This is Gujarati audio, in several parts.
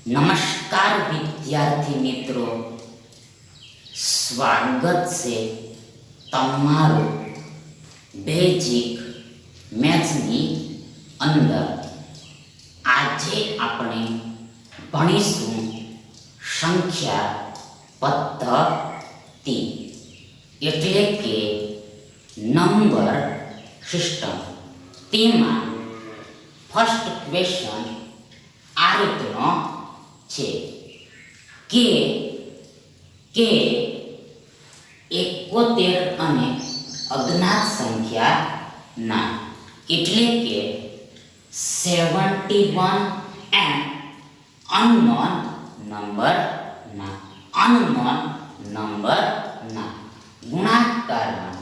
नमस्कार विद्यार्थी मित्रों, स्वागत से तमारू बेजिक मैथ्सनी अंदर आजे आपणे भणीशुं संख्या पद्धति एटले के नंबर सिस्टम। तेमां फर्स्ट क्वेश्चन आ रीतनो छे के 71 અને અજ્ઞાત સંખ્યા ના એટલે કે 71 and unknown number ના ગુણાકારમાં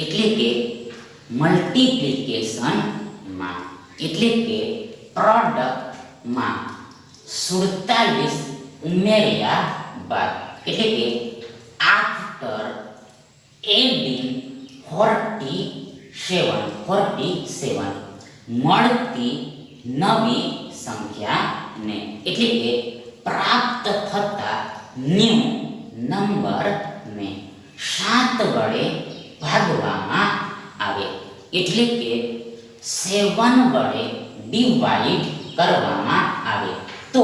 એટલે કે મલ્ટીપ્લિકેશન માં એટલે કે પ્રોડક્ટમાં 47 ઉમેર્યા બાદ એટલે કે after adding 47 મળતી નવી સંખ્યાને એટલે કે પ્રાપ્ત થતા ન્યૂ નંબરને 7 વડે ભાગવામાં આવે એટલે કે 7 વડે ડિવાઈડ કરવામાં આવે તો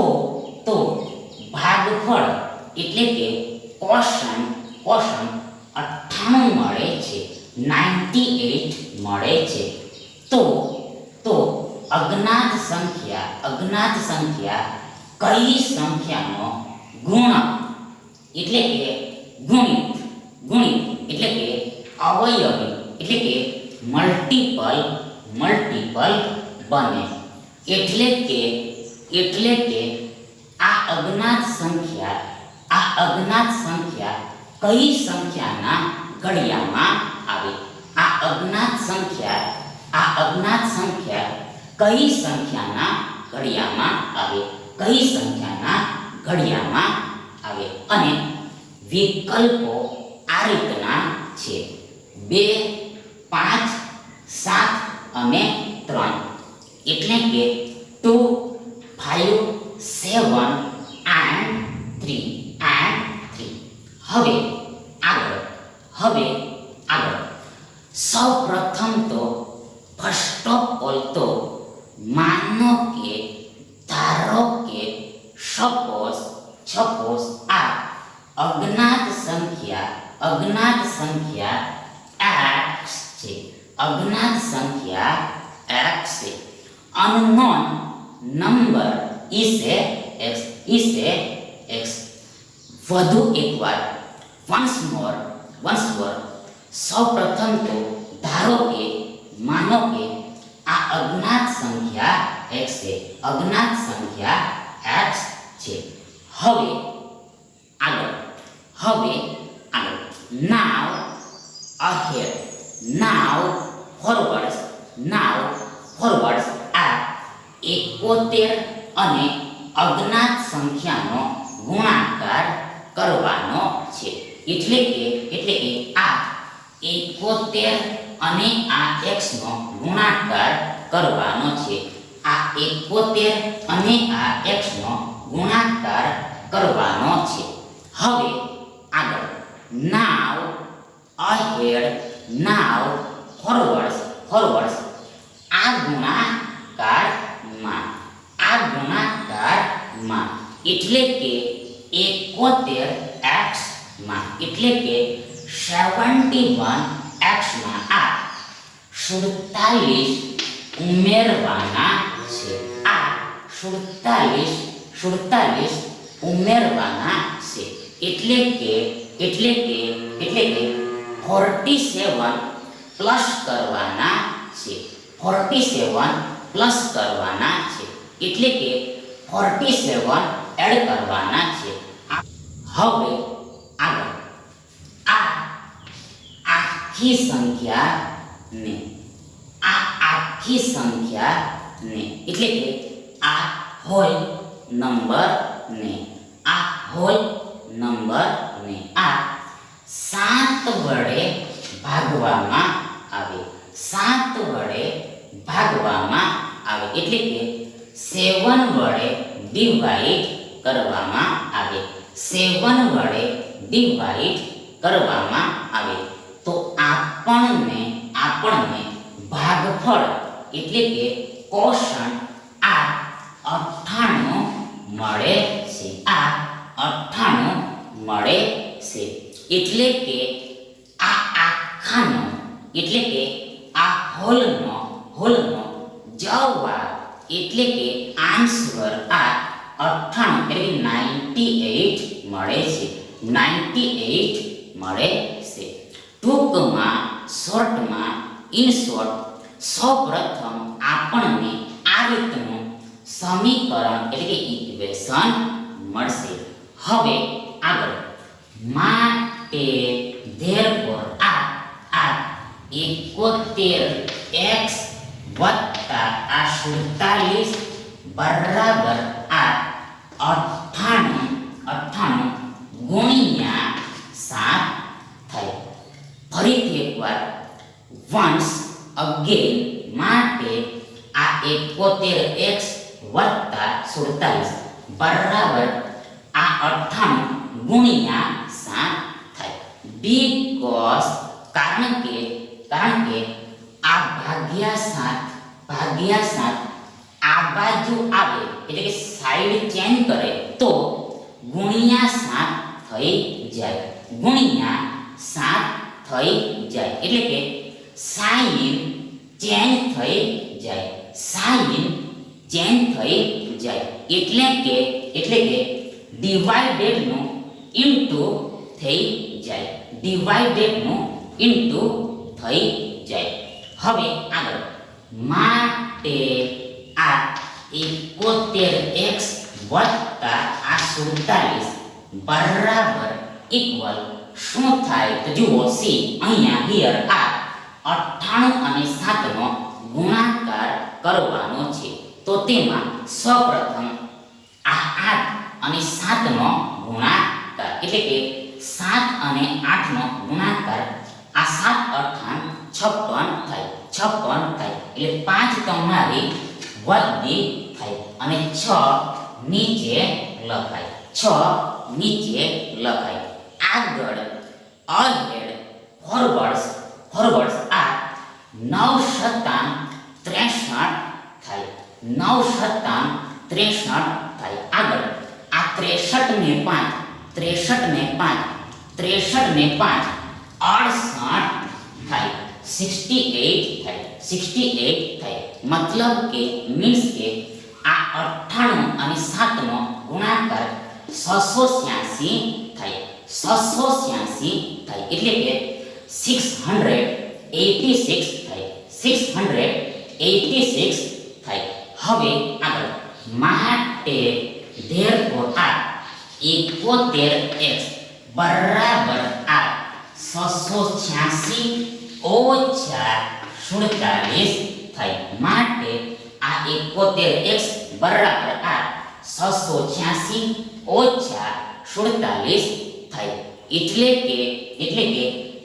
ભાગફળ એટલે કે ક્વોશન્ટ 98 મળે છે, 98 મળે છે। તો અજ્ઞાત સંખ્યા કઈ સંખ્યાનો ગુણક એટલે કે ગુણિત એટલે કે અવયવી એટલે કે મલ્ટીપલ બને એટલે કે આ અજ્ઞાત સંખ્યા કઈ સંખ્યાના ઘડિયામાં આવે, આ અજ્ઞાત સંખ્યા કઈ સંખ્યાના ઘડિયામાં આવે અને વિકલ્પો આ રીતના છે 2 5 7 અને 3 એટલે કે 2 5 7 and 3 હવે આગળ સૌપ્રથમ તો ફર્સ્ટ ઓફ ઓલ તો માનો કે ધારો કે સપોઝ આ અજ્ઞાત સંખ્યા x છે, unknown number is x વધુ એકવાર once more સૌપ્રથમ તો ધારો કે માનો કે આ અજ્ઞાત સંખ્યા x છે। હવે આગળ now ahead now forwards આ 71 અને અજ્ઞાત સંખ્યાનો ગુણાકાર કરવાનો છે એટલે કે આ 71 અને આ x નો ગુણાકાર કરવાનો છે, આ 71 અને આ x નો ગુણાકાર કરવાનો છે। હવે આગળ now ahead now forwards આ ગુણાકારમાં એટલે કે 71 x માં એટલે કે 71 x માં આ 47 ઉમેરવાના છે, આ 47 ઉમેરવાના છે એટલે કે 47 પ્લસ કરવાના છે, 47 પ્લસ કરવાના છે એટલે કે 47 એડ કરવાના છે। હવે આગળ આ આખી સંખ્યાને એટલે કે આ હોલ નંબરને આ 7 વડે ભાગવામાં આવે એટલે કે 7 વડે ડિવાઈડ કરવામાં આવે, 7 વડે ડિવાઈડ કરવામાં આવે તો આપણને ભાગફળ એટલે કે કોષણ આ 98 મળે છે. આ 98 મળે છે. એટલે કે આ આખાનો એટલે કે આ હોલનો જવાબ એટલે કે આન્સર આ 98 એટલે 98 મળે છે. 98 મળે છે. ટૂંકમાં શોર્ટમાં ઇન શોર્ટ સૌપ્રથમ આપણને આ રીતનું સમીકરણ એટલે કે ઇક્વેશન મળશે. હવે આગળ માટે ધેરફોર આ 71x વત્તા આ 47 બરાબર આ 98 ગુણ્યા 7 થાય. ફરીથી એકવાર વન્સ અગેન માટે આ 71x વત્તા 47 બરાબર આ 98 ગુણ્યા 7 થાય. બીકોઝ કારણ કે આ ભાગ્યા 7 આ બાજુ આવે એટલે કે સાઈડ ચેન્જ કરે તો ગુણ્યા 7 થઈ જાય, ગુણ્યા 7 થઈ જાય એટલે કે સાઈન ચેન્જ થઈ જાય, સાઈન ચેન્જ થઈ જાય એટલે કે ડિવાઇડેડ નું ઇન્ટુ થઈ જાય, ડિવાઇડેડ નું ઇન્ટુ થઈ જાય. હવે આગળ માટે આ 71x વત્તા આ 47 બરાબર ઇક્વલ શું થાય તો જુઓ સી અહીંયા હિયર આ 98 અને 7 નો ગુણાકાર કરવાનો છે. તો તેમાં સૌપ્રથમ આ 8 અને 7 નો ગુણાકાર એટલે કે 7 અને 8 નો ગુણાકાર આ 7 58 56 થાય એટલે 5 તમારી વધી થાય અને 6 નીચે લખાય, 6 નીચે લખાય. આગળ અહેડ ફોરવર્ડ્સ આ 9 સત્તાન 63 થાય, 9 સત્તાન 63 થાય. આગળ આ 63 ને 5 68 થાય, 68 થાય, 68 થાય. મતલબ કે મીન્સ કે આ 98 અને 7 નો ગુણાકાર 686 થાય, 686 થાય એટલે કે 686 થાય, 686 થાય. હવે આગળ માટે ધેરફોર આ 71x બરાબર આ 686 ઓછા 47 થાય. માટે આ 71x બરાબર આ 686 ઓછા 47 થાય એટલે કે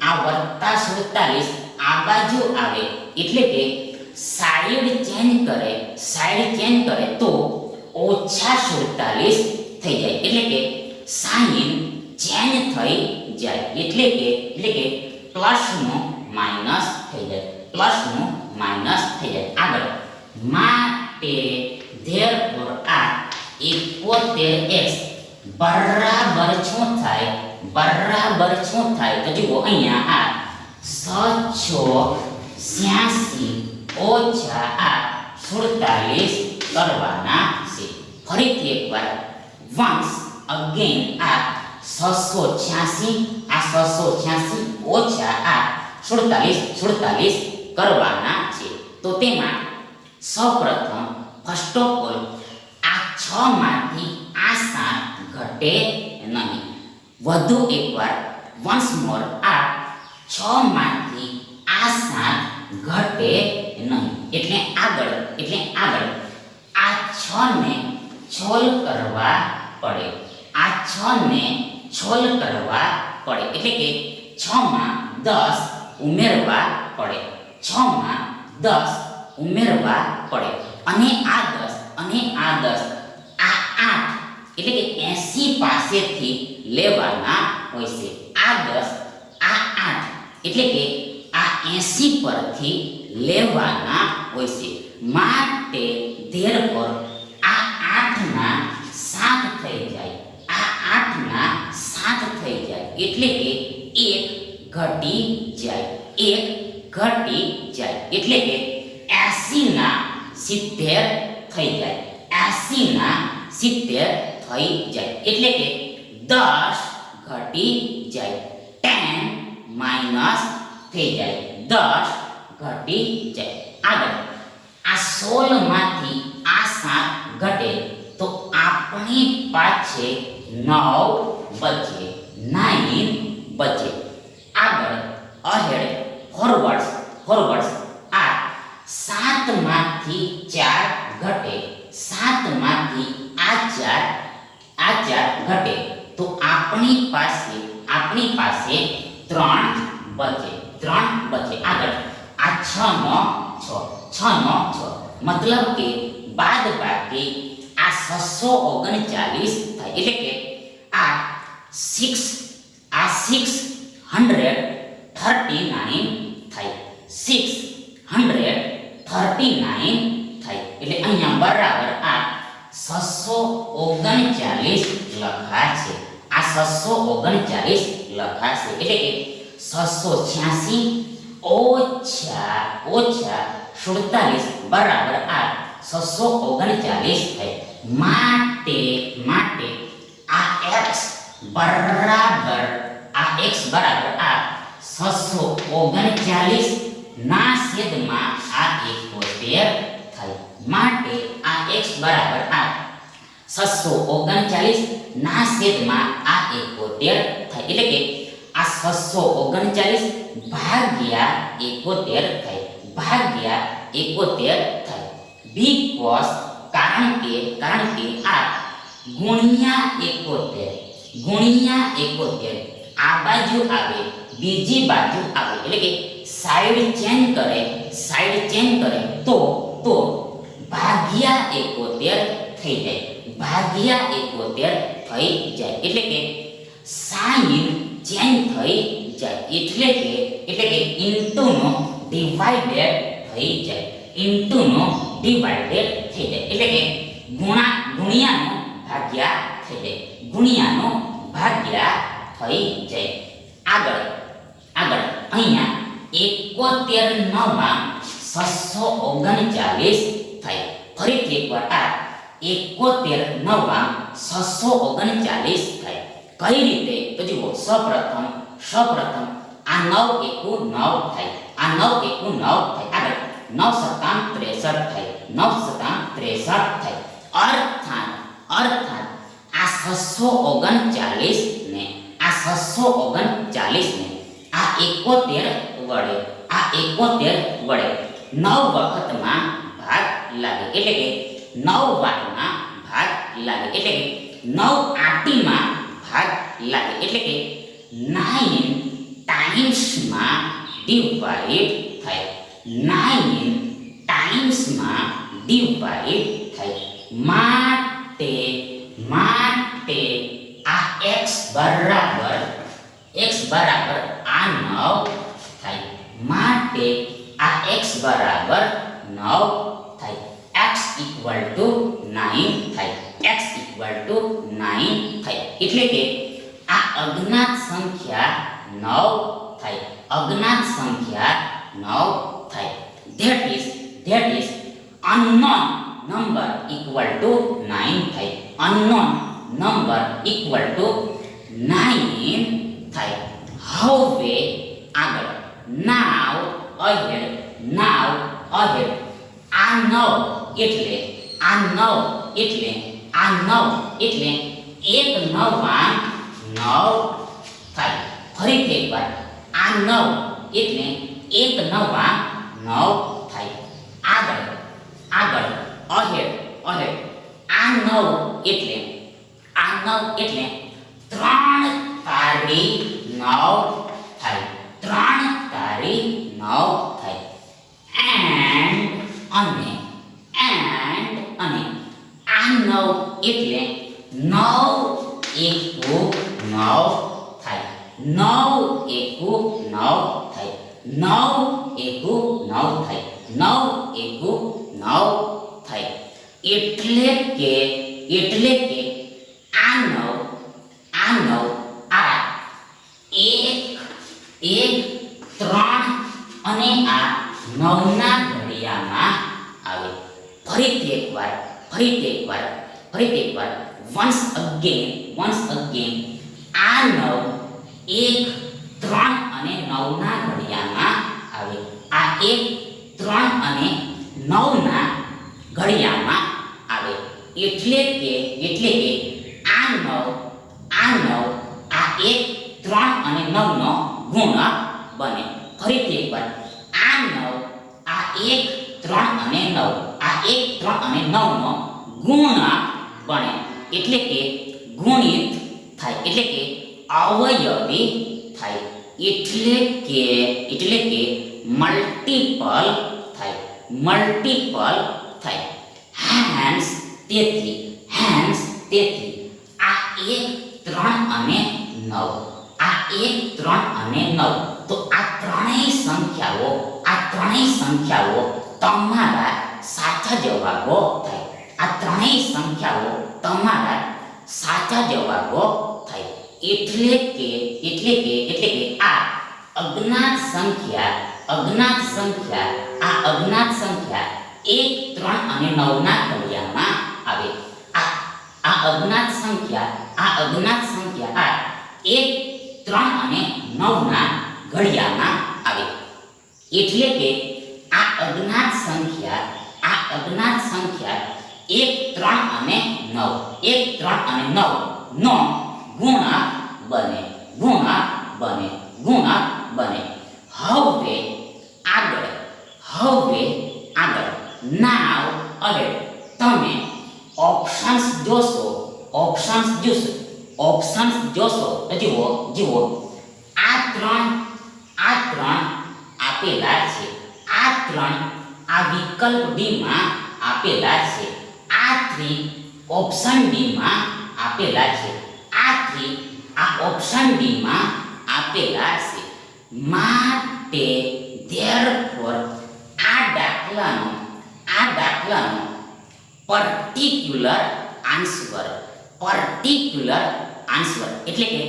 આ વત્તા 47 આ બાજુ આવે એટલે કે સાઈડ ચેન્જ કરે તો ઓછા 47 થઈ જાય એટલે કે સાઈન ચેન્જ થઈ જાય એટલે કે પ્લસ નું માઈનસ થઈ જાય, પ્લસ નું માઈનસ થઈ જાય. આગળ માટે ધેરફોર આ 71x બરાબર શું થાય તો જુઓ અહીંયા આ 686 ઓછા આ 47 કરવાના છે. ફરીથી એકવાર વન્સ અગેન આ 686 ઓછા આ 47 કરવાના છે. તો તેમાં સૌપ્રથમ ફર્સ્ટ ઓફ ઓલ આ 6 માંથી આ 7 ઘટે નહીં. વધુ એકવાર વન્સ મોર આ 6 માંથી આ 7 ઘટે નહીં એટલે આગળ આ 6 ને છોલ કરવા પડે, આ 6 ને છોલ કરવા પડે એટલે કે 6 માં 10 ઉમેરવા પડે, 6 માં 10 ઉમેરવા પડે અને આ 10 આ એટલે કે 80 પાસેથી લેવાના હોય છે. આ 10 આ 8 એટલે કે આ 80 પરથી લેવાના હોય છે. માટે therefore આ 8 ના 7 થઈ જાય, આ 8 ના 7 થઈ જાય એટલે કે 1 ઘટી જાય, 1 ઘટી જાય એટલે કે 80 ના 70 થઈ જાય, 80 ના 70 થઈ જાય એટલે કે 10 ઘટી જાય, 10 માઈનસ થઈ જાય, 10 ઘટી જાય. આગળ આ 16 માંથી આ 7 ઘટે તો આપણી પાસે 9 બચે, 9 બચે. આગળ અહેડ ફોરવર્ડ્સ આ 7 માંથી 4 ઘટે, 7 માંથી આ 4 ઘટે તો આપણી પાસે 3 બચે, 3 બચે. આગળ આ 6 નો 6 મતલબ કે બાદબાકી આ 639 થાય એટલે કે આ 639 થાય, 639 થાય એટલે અહીંયા બરાબર આ 639 લખાશે, આ 639 લખાશે એટલે કે 686 ઓછા 47 બરાબર આ 639 થાય. માટે આ x બરાબર આ 639 ના છેદમાં આ 71 થાય. માટે આ x બરાબર આ 639 ના છેદમાં આ 71 થાય એટલે કે આ 639 ભાગ્યા 71 થાય, ભાગ્યા 71 થાય. બીકોઝ કારણ કે આ ગુણ્યા 71 આ બાજુ આવે બીજી બાજુ આવે એટલે કે સાઈડ ચેન્જ કરે તો ભાગ્યા 71 થઈ જાય, ભાગ્યા 71 થઈ જાય એટલે કે સાઈન ચેન્જ થઈ જાય એટલે કે ઇન્ટુ નો ડિવાઇડેડ થઈ જાય, ઇન્ટુ નો ડિવાઇડેડ થઈ જાય એટલે કે ગુણ્યાનો ભાગ્યા થઈ જાય, ગુણ્યાનો ભાગ્યા થઈ જાય. આગળ અહીંયા 71 નવા 639 થાય. ફરીથી એકવાર આ 71 નવા 639 થાય. કઈ રીતે તો જુઓ, સૌપ્રથમ આ 9 એકુ 9 થાય, આ 9 એકુ 9 થાય. આગળ 9 સત્તામ 63 થાય, 9 સત્તામ 63 થાય. અર્થાત આ 639 ને આ 71 વડે 9 વખતમાં ભાગ લાગે એટલે કે 9 વારમાં ભાગ લાગે એટલે કે 9 આટીમાં ભાગ લાગે એટલે કે 9 ટાઈમ્સમાં ડિવાઇડ થાય, 9 ટાઈમ્સમાં ડિવાઇડ થાય. માટે આ x બરાબર આ 9 થાય, માટે આ x બરાબર 9 થાય. x ઇક્વલ ટુ 9 થાય, x ઇક્વલ ટુ 9 થાય એટલે કે આ અજ્ઞાત સંખ્યા 9 થાય, અજ્ઞાત સંખ્યા 9 થાય. that is unknown number equal to 9 થાય, unknown number equal to 9 થાય. હવે આગળ now ahead આ 9 એટલે એક નવા 9 થાય. ફરીથી એકવાર આ 9 એટલે એક નવા 9 થાય. આગળ ahead આ 9 એટલે 3 તારી 9 થાય, 3 તારી 9 થાય. અને આ 9 એટલે 9 એકુ 9 થાય, 9 એકુ 9 થાય, 9 એકુ 9 થાય, 9 એકુ 9 થાય. એટલે કે આ 9 આ 1 3 અને આ 9 ના ઘડિયામાં આવે. ફરીથી એકવાર once again આ 9 1 3 અને 9 ના ઘડિયામાં આવે. આ 1 3 અને 9 ના ઘડિયામાં આવે. એટલે કે આ 9 આ 1 3 અને 9 નો ગુણક બને. ફરીથી એકવાર આ 9 આ 1 3 અને 9 આ 1 3 અને 9 નો ગુણક બને. એટલે કે ગુણિત થાય, એટલે કે અવયવી થાય, એટલે કે મલ્ટીપલ થાય. હેન્સ તેથી આ 1 3 અને 9 આ 1 3 અને 9 તો આ ત્રણેય સંખ્યાઓ તમારા સાચા જવાબો થાય. આ ત્રણેય સંખ્યાઓ તમારા સાચા જવાબો થાય. એટલે કે આ અજ્ઞાત સંખ્યા 1 3 અને 9 ના ઘડિયામાં આવે. આ અજ્ઞાત સંખ્યા 1 3 અને 9 ના ઘડિયામાં આવે. એટલે કે આ અજ્ઞાત સંખ્યા 1 3 અને 9 નો ગુણક બને. હવે આગળ નાવ અહેડ તમે ઓપ્શન્સ જોશો. જુઓ આ ત્રણ આપેલા છે. આ ત્રણ આ વિકલ્પ ડી માં આપેલા છે. આ 3 ઓપ્શન ડી માં આપેલા છે. આ 3 આ ઓપ્શન ડી માં આપેલા છે. માટે therefore આ દાખલાનો પર્ટિક્યુલર આન્સર એટલે કે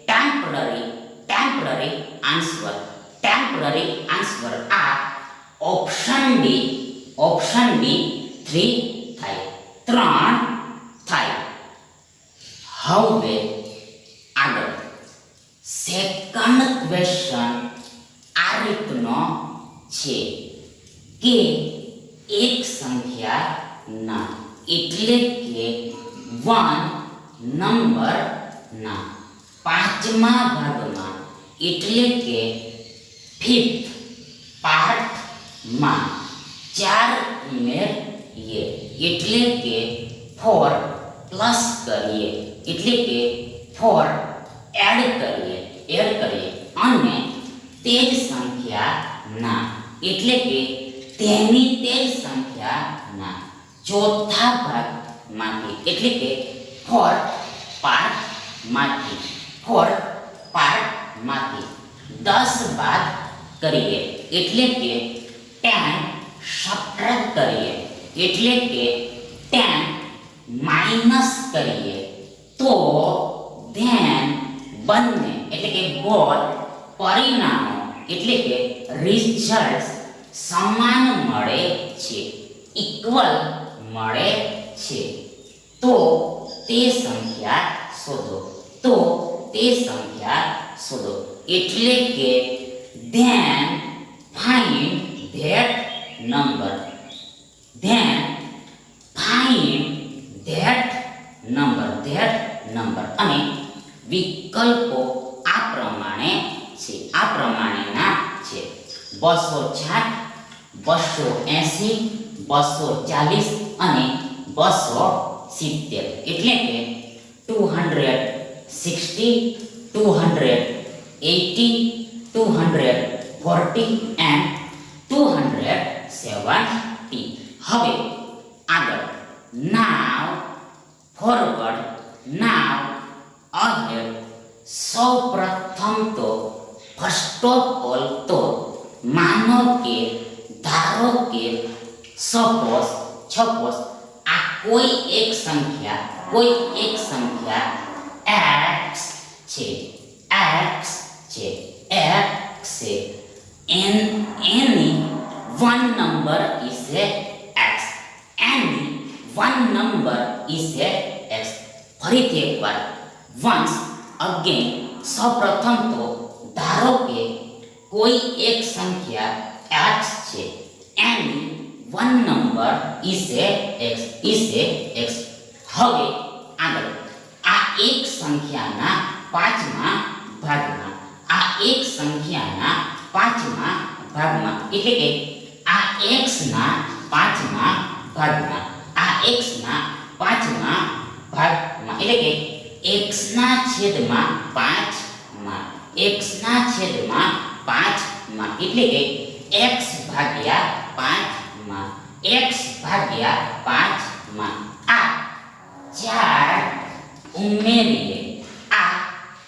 ટેમ્પરરી આન્સર આ ઓપ્શન ડી 3 થાય. હવે આગળ સેકન્ડ ક્વેશ્ચન આ રીતનો છે કે એક સંખ્યાના એટલે કે 1 નંબરના 5મા ભાગમાં એટલે કે 5th પાર્ટમાં 4 ઉમેરીએ એટલે કે 4 પ્લસ કરીએ એટલે કે 4 એડ કરીએ અને તે જ સંખ્યાના એટલે કે તેની તે જ સંખ્યાના ચોથા ભાગમાંથી એટલે કે 4 પાર્ટમાંથી 10 બાદ કરીએ એટલે કે 10 સબટ્રેક્ટ કરીએ એટલે કે 10 માઈનસ કરીએ તો ધેન બંને એટલે કે બોth પરિણામો એટલે કે રિઝલ્ટ સમાન મળે છે, ઇક્વલ મળે છે. તો તે સંખ્યા શોધો એટલે કે then find that number અને વિકલ્પો આ પ્રમાણેના છે 260 280 240 અને 270 એટલે કે 260 280 240 and 270. હવે આગળ now forward નાવ અહેડ સૌ પ્રથમ તો ફર્સ્ટ ઓફ ઓલ તો માનો કે ધારો કે સપોઝ આ કોઈ એક સંખ્યા x છે any one number is a x ફરીથી એકવાર once again સૌપ્રથમ તો ધારો કે કોઈ એક સંખ્યા x છે any one number is a x હવે આગળ આ એક સંખ્યાના પાંચમા ભાગમાં એટલે કે આ x ના પાંચમા ભાગમાં એટલે કે x ના છેદમાં 5 એટલે કે x ભાગ્યા 5 આ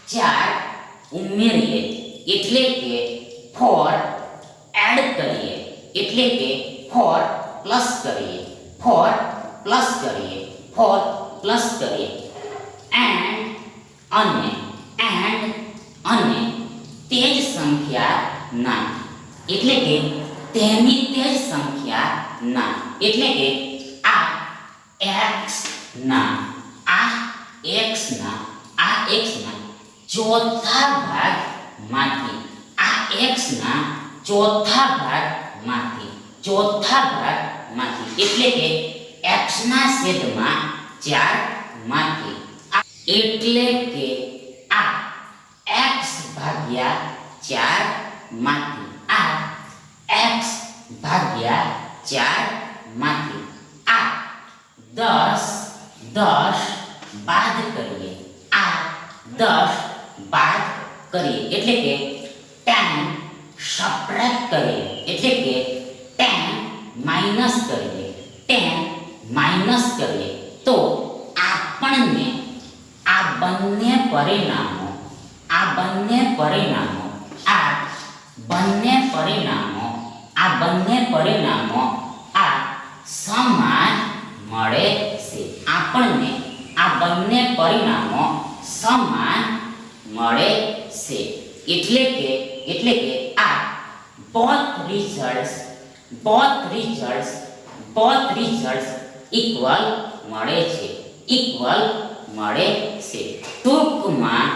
4 ઉમેરીએ એટલે કે 4 એડ કરીએ એટલે કે 4 પ્લસ કરીએ અને તે જ સંખ્યાના એટલે કે તેની તે જ સંખ્યાના એટલે કે આ x ના ચોથા ભાગમાંથી એટલે કે x ના છેદમાં 4 માંથી એટલે કે આ x ભાગ્યા 4 માંથી આ 10 બાદ કરીએ એટલે કે 10 સબટ્રેક્ટ કરીએ એટલે કે 10 માઈનસ કરીએ તો આપણને આ બંને પરિણામો સમાન મળે છે એટલે કે આ both results equal મળે છે ટૂંકમાં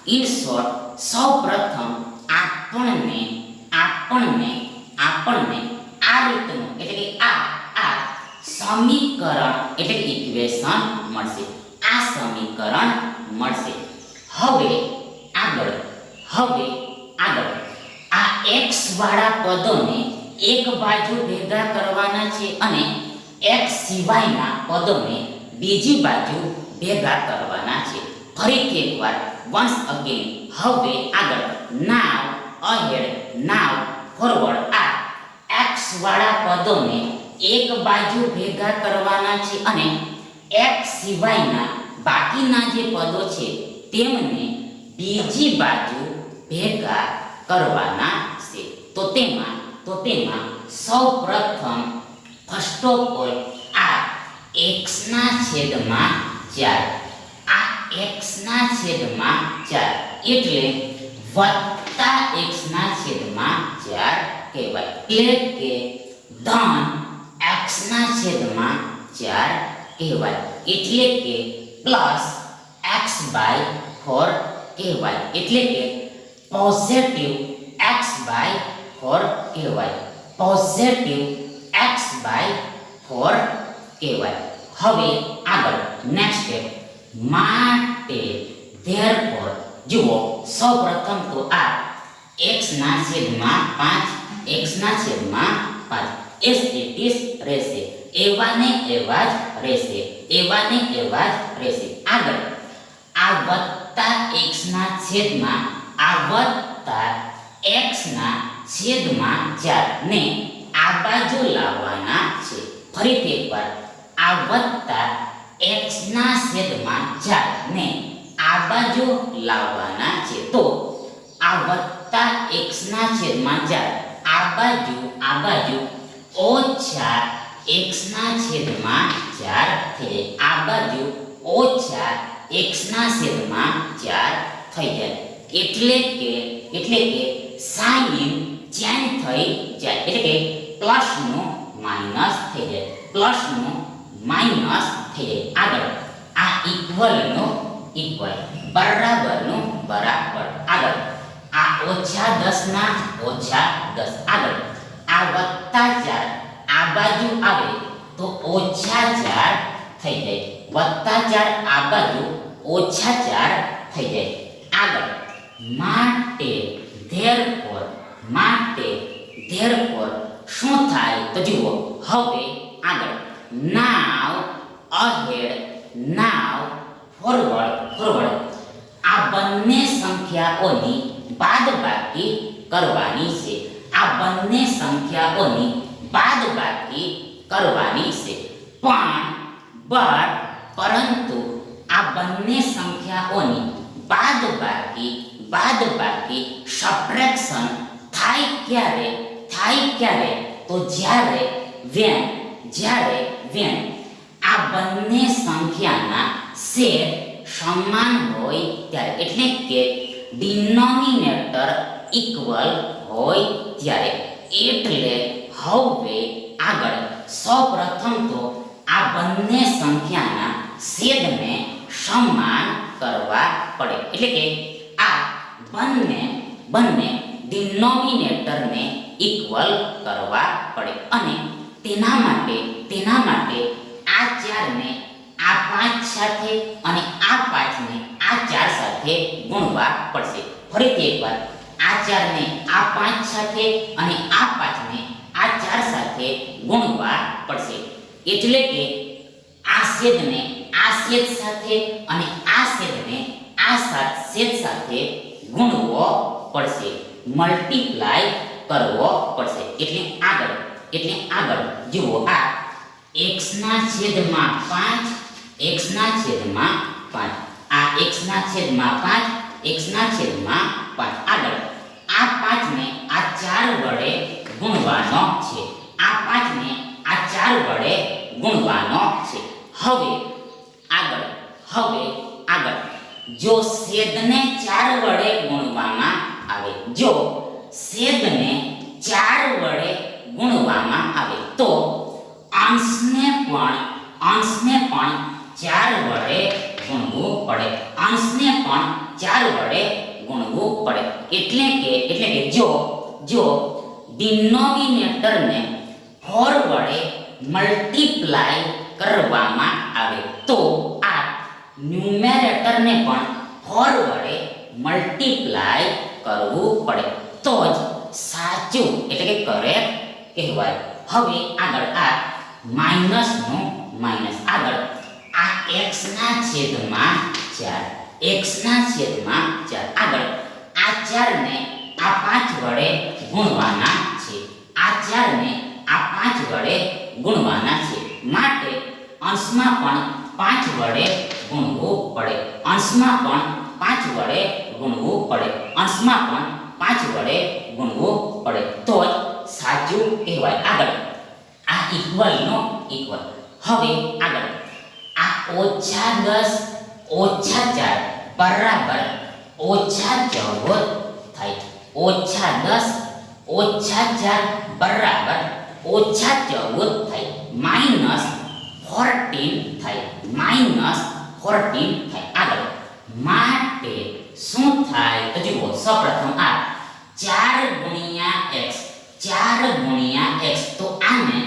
in short સૌપ્રથમ આપણને આ રીતનું એટલે કે આ સમીકરણ એટલે કે ઇક્વેશન મળશે હવે આગળ આ x વાળા પદોને એક બાજુ ભેગા કરવાના છે અને x સિવાયના પદોને બીજી બાજુ ભેગા કરવાના છે ફરીથી એકવાર once again હવે આગળ now ahead now forward આ x વાળા પદોને એક બાજુ ભેગા કરવાના છે અને x સિવાયના બાકીના જે પદો છે તેમને બીજી બાજુ ભેગા કરવાના છે તો તેમાં સૌપ્રથમ ફર્સ્ટ ઓફ ઓલ આ x ના છેદમાં 4 એટલે વત્તા x ના છેદમાં 4 કહેવાય એટલે કે ધન x ના છેદમાં 4 કહેવાય એટલે કે પ્લસ x/4 કહેવાય એટલે કે પોઝિટિવ x/4 કહેવાય હવે આગળ નેક્સ્ટ સ્ટેપ માટે therefore જુઓ સૌપ્રથમ તો આ x ના છેદમાં 5 as it is રહેશે એવા ને એવા જ રહેશે આગળ આ વત્તા x ના છેદમાં 4 ને આ બાજુ લાવવાના છે ફરીથી એકવાર આ વત્તા x ના છેદમાં 4 ને આ બાજુ લાવવાના છે. તો આ વત્તા x ના છેદમાં 4 આ બાજુ ઓછા x ના છેદમાં 4 થઈ જાય. આ બાજુ ઓછા x ના છેદમાં 4 થઈ જાય. એટલે કે સાઈન ચેન્જ થઈ જાય. એટલે કે પ્લસ નું માઈનસ થઈ જાય. પ્લસ નું માઈનસ થઈ જાય. આગળ આ ઇક્વલ નું ઇક્વલ, બરાબર નું બરાબર. આગળ આ ઓછા 10 ના ઓછા 10. આગળ આ વત્તા 4 આ બાજુ આવે તો ઓછા 4 થઈ જાય. વત્તા 4 આ બાજુ ઓછા 4 થઈ જાય. આગળ માટે ધેરફોર શું થાય તો જુઓ. હવે આગળ નાવ અહેડ, નાવ ફોરવર્ડ. આ બંને સંખ્યાઓની બાદબાકી કરવાની છે. આ બંને સંખ્યાઓની બાદબાકી કરવાની છે. પરંતુ આ બંને સંખ્યાઓની બાદબાકી સબટ્રેક્શન થાય ક્યારે તો જ્યારે વેન આ બંને સંખ્યાના છેદ સમાન હોય ત્યારે. એટલે કે ડિનોમિનેટર ઇક્વલ હોય ત્યારે. એટલે હવે આગળ સૌપ્રથમ તો આ બંને સંખ્યાના છેદને સમાન કરવા પડે. એટલે કે આ બંને ડિનોમિનેટરને ઇક્વલ કરવા પડે. અને તેના માટે આ 4 ને આ 5 સાથે અને આ 5 ને આ 4 સાથે ગુણવા પડશે. ફરીથી એકવાર આ 4 ને આ 5 સાથે અને આ 5 ને આ 4 સાથે ગુણવા પડશે. એટલે કે આ છેદને આ છેદ સાથે અને આ છેદને આ છેદ સાથે ગુણવો પડશે. મલ્ટીપ્લાય કરવો પડશે. એટલે આગળ જુઓ. આ x ના છેદમાં 5, x ના છેદમાં 5, આ x ના છેદમાં 5, x ના છેદમાં 5. આગળ આ 5 ને આ 4 વડે ગુણવાનો છે. આ 5 ને આ 4 વડે ગુણવાનો છે. હવે આગળ જો છેદને 4 વડે ગુણવામાં આવે, જો છેદને 4 વડે ગુણવામાં આવે તો અંશને પણ 4 વડે ગુણવું પડે. અંશને પણ 4 વડે ગુણવું પડે. એટલે કે જો ડિનોમિનેટરને 4 વડે મલ્ટીપ્લાય કરવામાં આવે તો આ ન્યુમેરેટરને પણ 4 વડે મલ્ટીપ્લાય કરવું પડે. તો જ સાચું એટલે કે કરેક્ટ કહેવાય. હવે આગળ આ માઈનસનું માઈનસ. આગળ આ x ના છેદમાં 4, x ના છેદમાં 4. આગળ આ 4 ને આ 5 વડે ગુણવાના છે. આ 4 ને આ 5 વડે ગુણવાના છે. માટે અંશમાં પણ 5 વડે ગુણવું પડે. અંશમાં પણ 5 વડે ગુણવું પડે. અંશમાં પણ 5 વડે ગુણવું પડે. તો જ સાચું કહેવાય. આગળ આ ઇક્વલનો ઇક્વલ. હવે આગળ આ ઓછા 10 ઓછા 4 બરાબર ઓછા 14 થાય. ઓછા 10 ઓછા 4 બરાબર ઓછા 14 થાય. માઈનસ 14 થાય. માઈનસ 14 થાય. આગળ માટે શું થાય તો જુઓ. સૌપ્રથમ આ 4 ગુણ્યા x, તો આને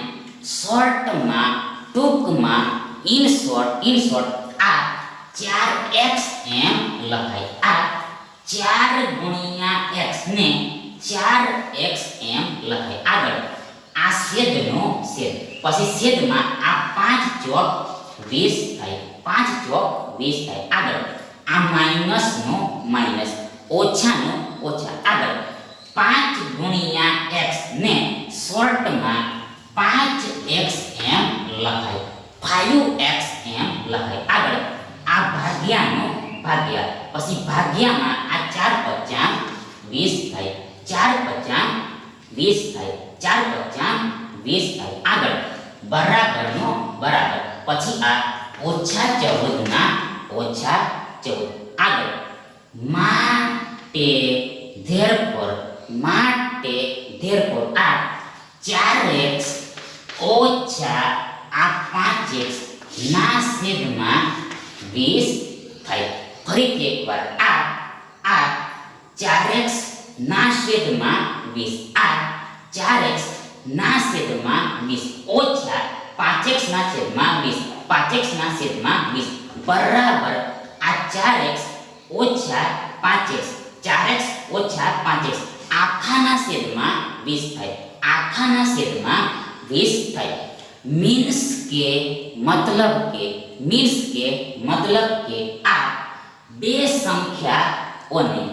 શોર્ટમાં ટૂંકમાં ઇન શોર્ટ આ 4x એમ લખાય. આ 4 ગુણ્યા x ને 4x એમ લખાય. આગળ આ છેદનો છેદ, પછી છેદમાં આ 5 ચોક 20 થાય. 5 ચોક 20 થાય. આગળ આ માઈનસનો માઈનસ, ઓછાનો ઓછા. આગળ 5 ગુણ્યા x ને શોર્ટમાં 5x એમ લખાય. 5x એમ લખાય. ભાગ્યા, પછી ભાગ્યામાં આ 4 પચામ 20 થાય, 4 પચામ 20 થાય, 4 પચામ 20 થાય. આગળ બરાબરનો બરાબર, પછી આ -14 ના -14. આગળ માટે therefore આ 4x ઓછા આ 5x ના છેદમાં 20 થાય. ફરીથી એકવાર આ 4x ના છેદમાં 20, આ 4x ના છેદમાં 20 ઓછા 5x ના છેદમાં 20, 5x ના છેદમાં 20 બરાબર આ 4x ઓછા 5x, 4x ઓછા 5x આખાના છેદમાં 20 થાય, આખાના છેદમાં 20 થાય. મીન્સ કે મતલબ કે આ બે સંખ્યાઓને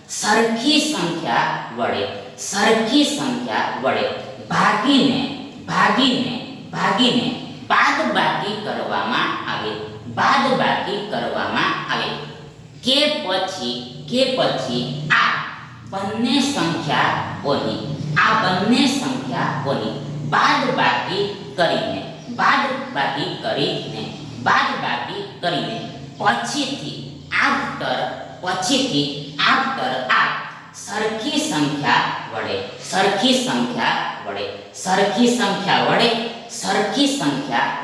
સરખી સંખ્યા વડે ભાગીને બાદબાકી કરવામાં આવે કે પછી આ બંને સંખ્યાઓની બાદબાકી કરીને પછીથી આફ્ટર આ સરખી સંખ્યા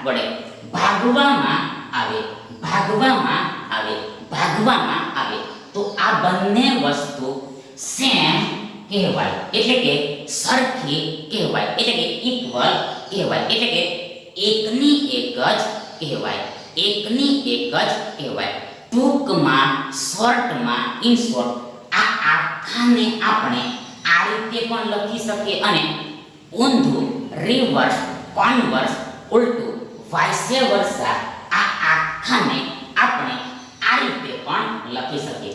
વડે ભાગવામાં આવે તો આ બંને વસ્તુ સેમ કહેવાય, એટલે કે સરખી કહેવાય, એટલે કે ઇક્વલ કહેવાય, એટલે કે એકની એક જ કહેવાય. ટૂંકમાં ઇન શોર્ટ આ આખાને આપણે આ રીતે પણ લખી શકીએ અને ઊંધું રિવર્સ, કોન્વર્સ, ઉલટું વાઇસ વર્સા આ આખાને આપણે આ રીતે પણ લખી શકીએ.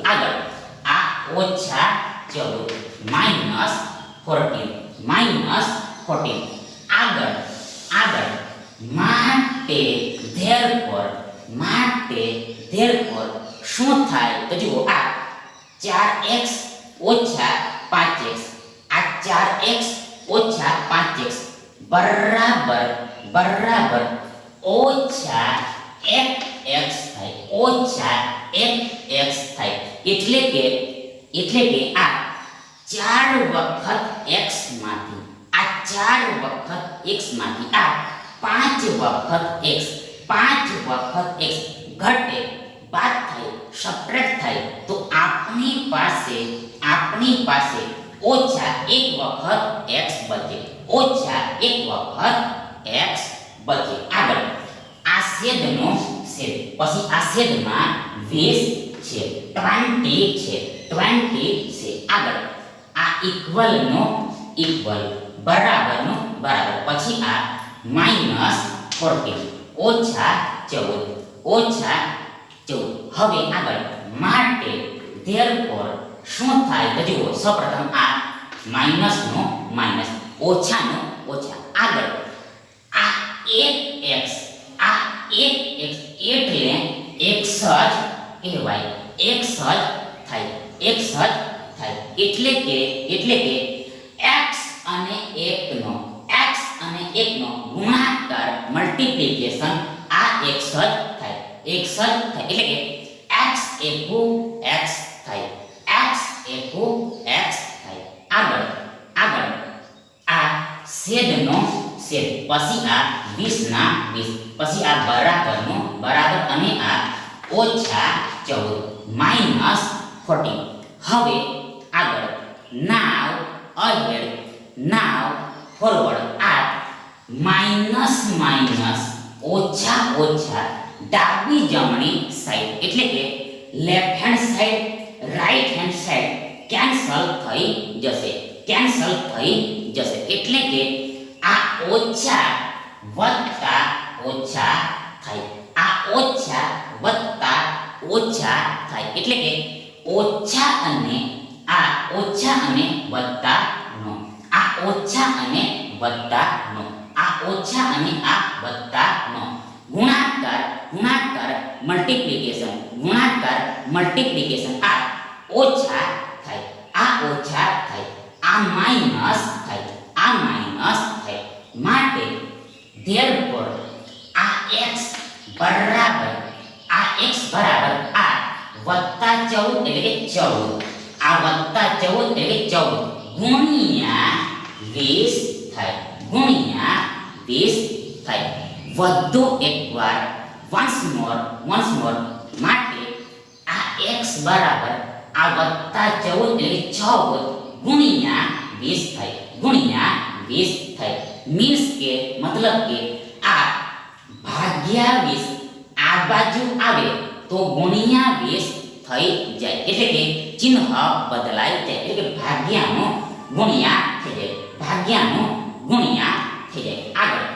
આગળ આ -14 આગળ માટે therefore શું થાય તો જુઓ, આ 4x ઓછા 5x, આ 4x ઓછા 5x બરાબર ઓછા 1x થાય, એટલે કે આ 4 વખત x માંથી આ 5 વખત x ઘટે, બાદ થાય, સબટ્રેક્ટ થાય તો આપણી પાસે ઓછા 1 વખત x બચે, આગળ આ છેદનો છેદ, પછી આ છેદમાં 20 છે, 20 છે. આગળ આ ઇક્વલનો ઇક્વલ, બરાબરનો બરાબર, પછી આ -14 ઓછા 14. હવે આગળ માટે therefore શું થાય તો જુઓ, સૌપ્રથમ આ માઈનસનો માઈનસ, ઓછાનો ઓછા. આગળ આ 1x એટલે x જ કહેવાય, x જ થાય, એટલે કે x અને 1 નો ગુણાકાર, મલ્ટીપ્લિકેશન આ x જ થાય, એટલે કે x થાય. આગળ આ છેદનો છેદ, પછી આ 20 ના 20, પછી આ બરાબરનો બરાબર અને આ -14 હવે આગળ now forward આ માઈનસ ઓછા ડાબી જમણી સાઈડ, એટલે કે left hand side right hand side cancel થઈ જશે, એટલે કે આ ઓછા વત્તા ઓછા થાય, એટલે કે ઓછા અને વત્તાનો, આ ઓછા અને આ વત્તાનો ગુણાકાર મલ્ટીપ્લિકેશન આ ઓછા થાય, આ ઓછા થાય, આ માઈનસ થાય, માટે therefore આ x બરાબર આ વત્તા 14 એટલે કે 14, આ વત્તા 14 એટલે કે 14 ગુણ્યા 20 થાય. વધુ એકવાર once more માટે આ x બરાબર આ વત્તા 14 એટલે 14 ગુણ્યા 20 થાય. મીન્સ કે મતલબ કે આ ભાગ્યા 20 આ બાજુ આવે તો ગુણ્યા 20 થઈ જાય, એટલે કે ચિહ્ન બદલાઈ જાય, એટલે કે ભાગ્યાનો ગુણ્યા થઈ જાય. આગળ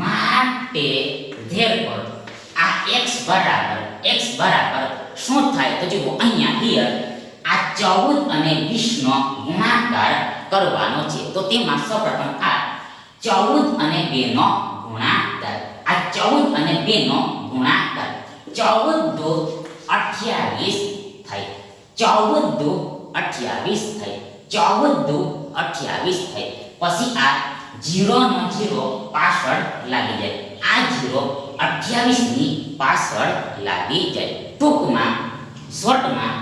માટે therefore આ x બરાબર શું થાય તો જુઓ અહીંયા હિયર આ 14 અને 20 નો ગુણાકાર કરવાનો છે. તો તેમાં સૌપ્રથમ આ 14 અને 2 નો ગુણાકાર, આ 14 અને 2 નો ગુણાકાર 14 દો 28 થાય, 14 દો 28 થાય. પછી આ 0 નો 0 પાછળ લાગી જાય, આ 0 28 ની પાછળ લાગી જાય. ટૂંકમાં શોર્ટમાં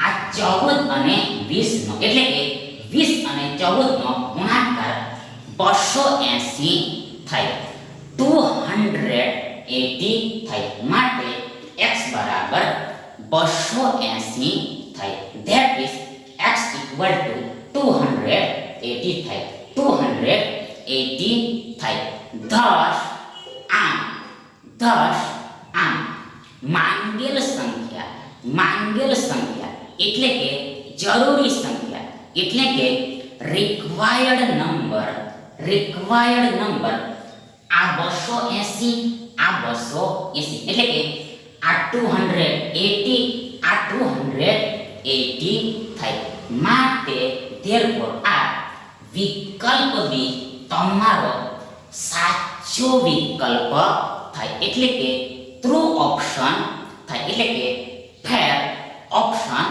આ 14 અને 20 નો એટલે કે 20 અને 14 નો ગુણાકાર 280 થાય, 280 થાય. માટે x બરાબર 280 થાય. That is x equal to 280 થાય, 280 થાય. thus આમ માંગેલ સંખ્યા એટલે કે જરૂરી સંખ્યા એટલે કે required number આ 280 એટલે કે આ 280 થાય. માટે therefore આ વિકલ્પ બી તમારો સાચો વિકલ્પ થાય, એટલે કે ટ્રુ ઓપ્શન થાય, એટલે કે ફેર ઓપ્શન